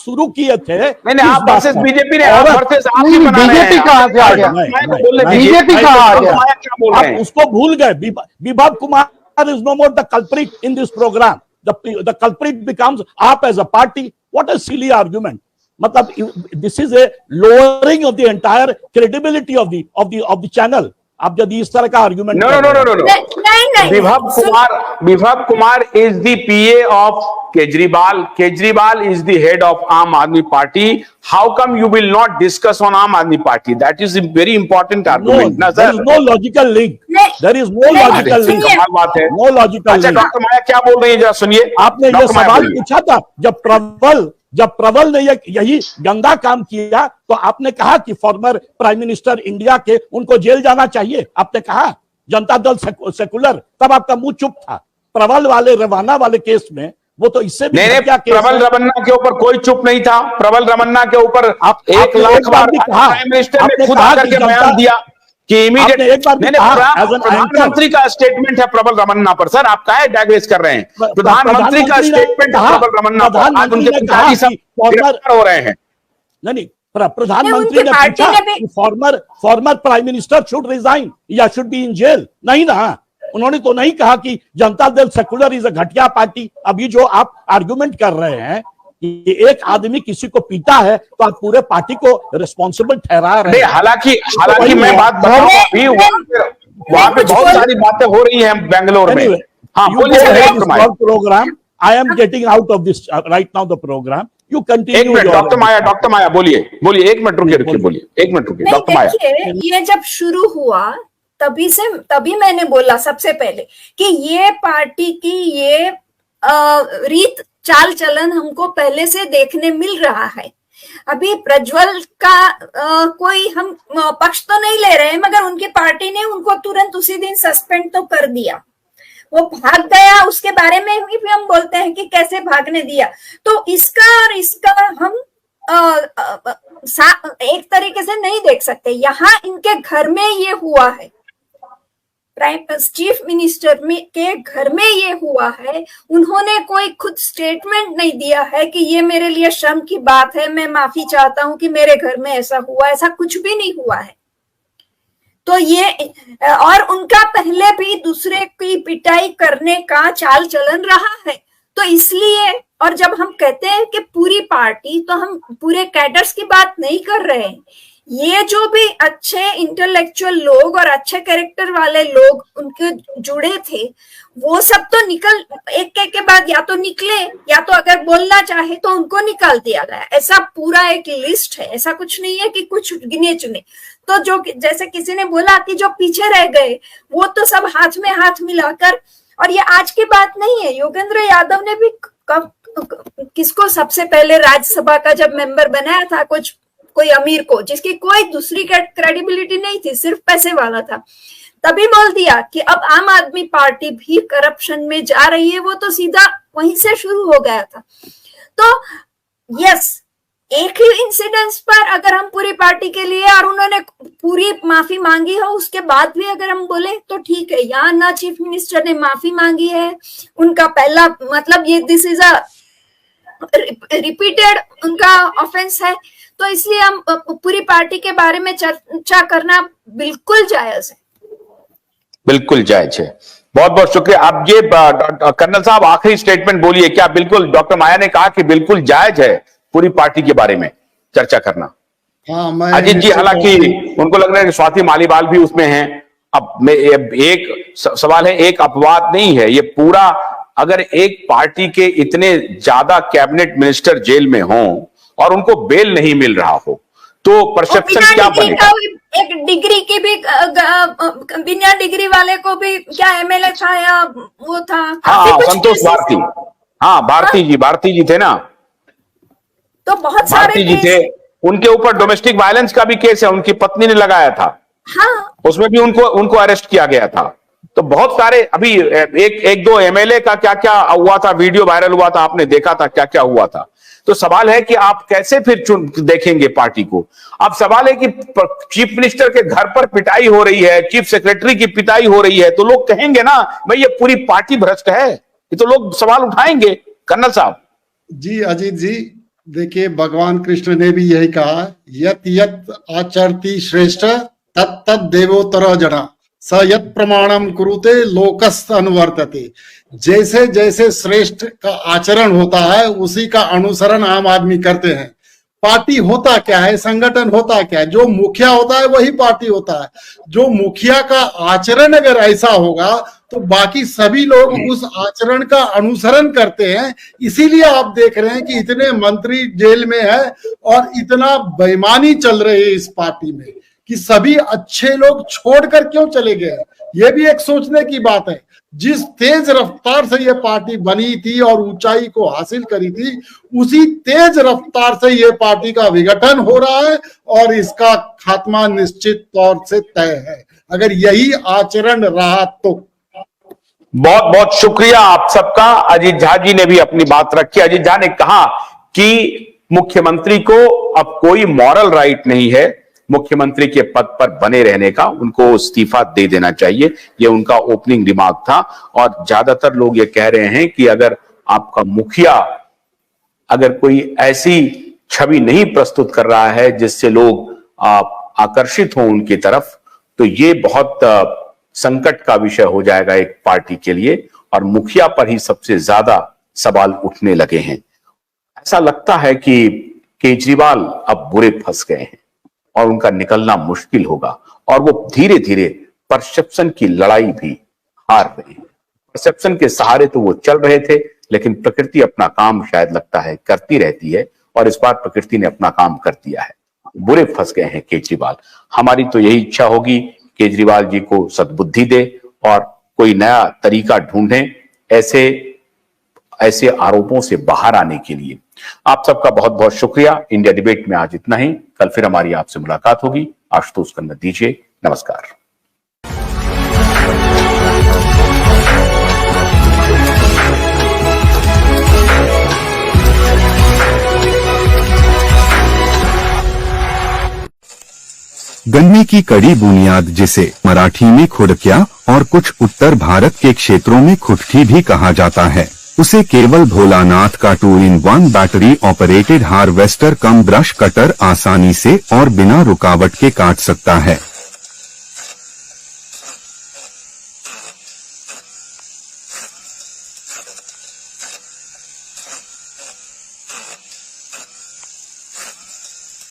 शुरू किए थे। नहीं, आप वर्सेस बीजेपी ने, आप वर्सेस आप ही बना रहे हैं। बीजेपी कहां से आ गया? बीजेपी कहां आ गया? क्या बोल रहे हैं? आप उसको भूल गए। Vibhav Kumar is no more the culprit in this program. The culprit becomes AAP as a party. What a silly argument. मतलब this is a lowering of the entire credibility of the channel. आप यदि इस तरह का आर्गुमेंट नहीं, Vibhav Kumar is the PA of Kejriwal is the head of Aam Aadmi Party. How come you will not discuss on Aam Aadmi Party? That is very important argument ना sir. No logical link. There is no logical link. बात है, no logical. अच्छा doctor Maya क्या बोल रही है जरा सुनिए। आपने ये सवाल पूछा था जब प्रबल ने यही गंदा काम किया तो आपने कहा कि फॉर्मर प्राइम मिनिस्टर इंडिया के उनको जेल जाना चाहिए। आपने कहा जनता दल सेकुलर, तब आपका मुंह चुप था। प्रबल वाले रवाना वाले केस में वो तो इससे भी क्या केस। प्रबल रमन्ना के ऊपर कोई चुप नहीं था। प्रबल रमन्ना के ऊपर 1 लाख बार प्राइम मिनिस्टर ने खुद आकर के बयान दिया कि इमीडिएट। प्रधानमंत्री का स्टेटमेंट है प्रबल रमन्ना पर। सर आप काहे डाइग्रेस कर रहे हैं? प्रधानमंत्री का स्टेटमेंट है प्रबल रमन्ना पर। आज उनके पिताजी सब गिरफ्तार हो रहे हैं। नहीं, प्रधानमंत्री ने पूछा कि former prime minister should resign या शुड बी इन जेल। नहीं ना, उन्होंने तो नहीं कहा कि Janata Dal secular is a घटिया पार्टी। अभी जो आप आर्गुमेंट कर रहे हैं कि एक आदमी किसी को पीटा है तो आप पूरे पार्टी को रिस्पॉन्सिबल ठहरा रहे हैं। हालांकि मैं बात बताऊं, अभी वहां पे बहुत सारी बातें हो रही हैं बेंगलोर में। हाँ बोलिए program. I am getting out of this right now the program. You continue. एक मिनट डॉक्टर माया बोलिए 1 मिनट रुकिए बोलिए 1 मिनट रुकिए डॉक्टर माया। ये जब शुरू हुआ तभी मैंने बोला सबसे पहले कि ये पार्टी की ये रीत चाल चलन हमको पहले से देखने मिल रहा है। अभी प्रज्वल का कोई हम पक्ष तो नहीं ले रहे हैं, मगर उनकी पार्टी ने उनको तुरंत उसी दिन सस्पेंड तो कर दिया। वो भाग गया, उसके बारे में भी हम बोलते हैं कि कैसे भागने दिया। तो इसका हम एक तरीके से नहीं देख सकते। यहाँ इनके घर में ये हुआ है, चीफ मिनिस्टर के घर में ये हुआ है। उन्होंने कोई खुद स्टेटमेंट नहीं दिया है कि ये मेरे लिए शर्म की बात है, मैं माफी चाहता हूं कि मेरे घर में ऐसा हुआ। ऐसा कुछ भी नहीं हुआ है। तो ये और उनका पहले भी दूसरे की पिटाई करने का चाल चलन रहा है। तो इसलिए, और जब हम कहते हैं कि पूरी पार्टी, तो हम पूरे कैडर्स की बात नहीं कर रहे हैं। ये जो भी अच्छे इंटेलेक्चुअल लोग और अच्छे कैरेक्टर वाले लोग उनके जुड़े थे, वो सब तो एक के बाद या तो निकले, या तो अगर बोलना चाहे तो उनको निकाल दिया गया। ऐसा पूरा एक लिस्ट है। ऐसा कुछ नहीं है कि कुछ गिने चुने। तो जो जैसे किसी ने बोला कि जो पीछे रह गए वो तो सब हाथ में हाथ मिलाकर, और ये आज की बात नहीं है। योगेंद्र यादव ने भी किसको सबसे पहले राज्यसभा का जब मेंबर बनाया था, कोई अमीर को, जिसकी कोई दूसरी क्रेडिबिलिटी नहीं थी, सिर्फ पैसे वाला था, तभी बोल दिया कि अब आम आदमी पार्टी भी करप्शन में जा रही है। वो तो सीधा वहीं से शुरू हो गया था। तो यस, एक ही इंसिडेंस पर अगर हम पूरी पार्टी के लिए, और उन्होंने पूरी माफी मांगी हो उसके बाद भी अगर हम बोले तो ठीक है। यहाँ ना चीफ मिनिस्टर ने माफी मांगी है, उनका पहला मतलब ये दिस इज अ रिपीटेड उनका ऑफेंस है। तो इसलिए हम पूरी पार्टी के बारे में चर्चा करना बिल्कुल जायज है। बिल्कुल जायज है। बहुत बहुत शुक्रिया। आप ये कर्नल साहब आखिरी स्टेटमेंट बोलिए। क्या बिल्कुल, डॉक्टर माया ने कहा कि बिल्कुल जायज है पूरी पार्टी के बारे में चर्चा करना। हाँ, अजीत जी, हालांकि उनको लग रहा है कि स्वाति मालीवाल भी उसमें हैं। अब एक सवाल है, एक अपवाद नहीं है ये पूरा। अगर एक पार्टी के इतने ज्यादा कैबिनेट मिनिस्टर जेल में हों और उनको बेल नहीं मिल रहा हो तो परसेप्शन क्या बनेगा? एक डिग्री की भी, बिना डिग्री वाले को भी क्या एमएलए था या वो था? हाँ, संतोष भारती। हाँ, भारती जी थे ना। तो बहुत सारे भारती जी थे, उनके ऊपर डोमेस्टिक वायलेंस का भी केस है, उनकी पत्नी ने लगाया था। हाँ, उसमें भी उनको अरेस्ट किया गया था। तो बहुत सारे, अभी एक दो एमएलए का क्या क्या हुआ था, वीडियो वायरल हुआ था, आपने देखा था क्या क्या हुआ था। तो सवाल है कि आप कैसे फिर देखेंगे पार्टी को? अब सवाल है कि चीफ मिनिस्टर के घर पर पिटाई हो रही है, चीफ सेक्रेटरी की पिटाई हो रही है, तो लोग कहेंगे ना भाई ये पूरी पार्टी भ्रष्ट है। ये तो लोग सवाल उठाएंगे कर्नल साहब। जी अजीत जी, देखिए, भगवान कृष्ण ने भी यही कहा, यत यत आचरति श्रेष्ठ तत् तत् देवोत्तर जना स यत प्रमाणम कुरुते लोकस्त अनुवर्तते। जैसे जैसे श्रेष्ठ का आचरण होता है उसी का अनुसरण आम आदमी करते हैं। पार्टी होता क्या है, संगठन होता क्या है, जो मुखिया होता है वही पार्टी होता है। जो मुखिया का आचरण अगर ऐसा होगा तो बाकी सभी लोग उस आचरण का अनुसरण करते हैं। इसीलिए आप देख रहे हैं कि इतने मंत्री जेल में है और इतना बेईमानी चल रही है इस पार्टी में कि सभी अच्छे लोग छोड़कर क्यों चले गए। ये भी एक सोचने की बात है। जिस तेज रफ्तार से ये पार्टी बनी थी और ऊंचाई को हासिल करी थी, उसी तेज रफ्तार से ये पार्टी का विघटन हो रहा है और इसका खात्मा निश्चित तौर से तय है, अगर यही आचरण रहा तो। बहुत बहुत शुक्रिया आप सबका। अजीत झा जी ने भी अपनी बात रखी। अजीत झा ने कहा कि मुख्यमंत्री को अब कोई मॉरल राइट नहीं है मुख्यमंत्री के पद पर बने रहने का, उनको इस्तीफा दे देना चाहिए। ये उनका ओपनिंग रिमार्क था। और ज्यादातर लोग ये कह रहे हैं कि अगर आपका मुखिया अगर कोई ऐसी छवि नहीं प्रस्तुत कर रहा है जिससे लोग आकर्षित हों उनकी तरफ, तो ये बहुत संकट का विषय हो जाएगा एक पार्टी के लिए। और मुखिया पर ही सबसे ज्यादा सवाल उठने लगे हैं। ऐसा लगता है कि केजरीवाल अब बुरे फंस गए हैं और उनका निकलना मुश्किल होगा। और वो धीरे धीरे परसेप्शन की लड़ाई भी हार रहे हैं। परसेप्शन के सहारे तो वो चल रहे थे, लेकिन प्रकृति अपना काम शायद लगता है करती रहती है, और इस बार प्रकृति ने अपना काम कर दिया है। बुरे फंस गए हैं केजरीवाल। हमारी तो यही इच्छा होगी केजरीवाल जी को सद्बुद्धि दे और कोई नया तरीका ढूंढे ऐसे आरोपों से बाहर आने के लिए। आप सबका बहुत बहुत शुक्रिया। इंडिया डिबेट में आज इतना ही। कल फिर हमारी आपसे मुलाकात होगी। आशुतोष कन्नड़ दीजिए नमस्कार। गन्ने की कड़ी बुनियाद, जिसे मराठी में खुड़किया और कुछ उत्तर भारत के क्षेत्रों में खुटकी भी कहा जाता है, उसे केवल भोलानाथ का 2-in-1 बैटरी ऑपरेटेड हार्वेस्टर कम ब्रश कटर आसानी से और बिना रुकावट के काट सकता है।